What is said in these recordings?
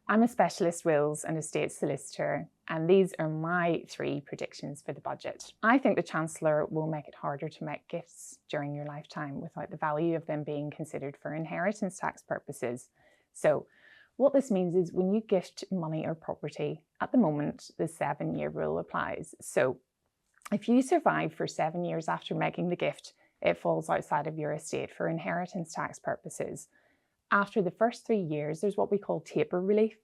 I'm a specialist wills and estate solicitor, and these are my 3 predictions for the budget. I think the Chancellor will make it harder to make gifts during your lifetime without the value of them being considered for inheritance tax purposes. So what this means is when you gift money or property, at the moment, the 7-year rule applies. So if you survive for 7 years after making the gift, it falls outside of your estate for inheritance tax purposes. After the first 3 years, there's what we call taper relief.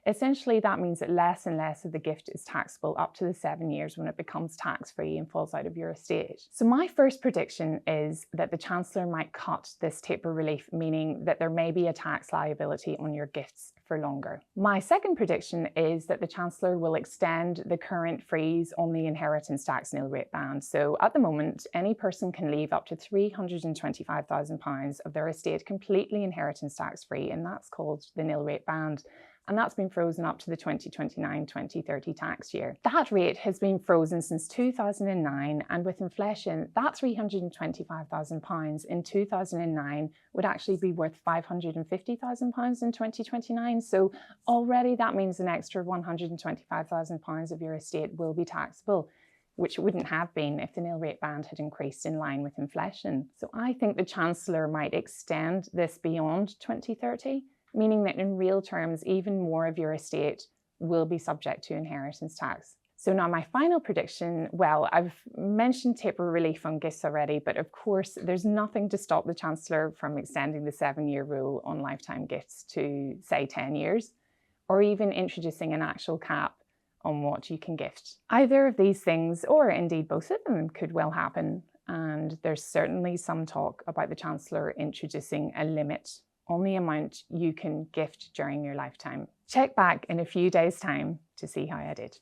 Essentially, that means that less and less of the gift is taxable up to the 7 years when it becomes tax-free and falls out of your estate. So my first prediction is that the Chancellor might cut this taper relief, meaning that there may be a tax liability on your gifts for longer. My second prediction is that the Chancellor will extend the current freeze on the inheritance tax nil rate band. So at the moment, any person can leave up to £325,000 of their estate completely inheritance tax free, and that's called the nil rate band. And that's been frozen up to the 2029-2030 tax year. That rate has been frozen since 2009, and with inflation, that £325,000 in 2009 would actually be worth £550,000 in 2029. So already that means an extra £125,000 of your estate will be taxable, which wouldn't have been if the nil rate band had increased in line with inflation. So I think the Chancellor might extend this beyond 2030, meaning that in real terms, even more of your estate will be subject to inheritance tax. So now my final prediction, well, I've mentioned taper relief on gifts already, but of course, there's nothing to stop the Chancellor from extending the 7-year rule on lifetime gifts to, say, 10 years, or even introducing an actual cap on what you can gift. Either of these things, or indeed both of them, could well happen, and there's certainly some talk about the Chancellor introducing a limit on the amount you can gift during your lifetime. Check back in a few days' time to see how I did.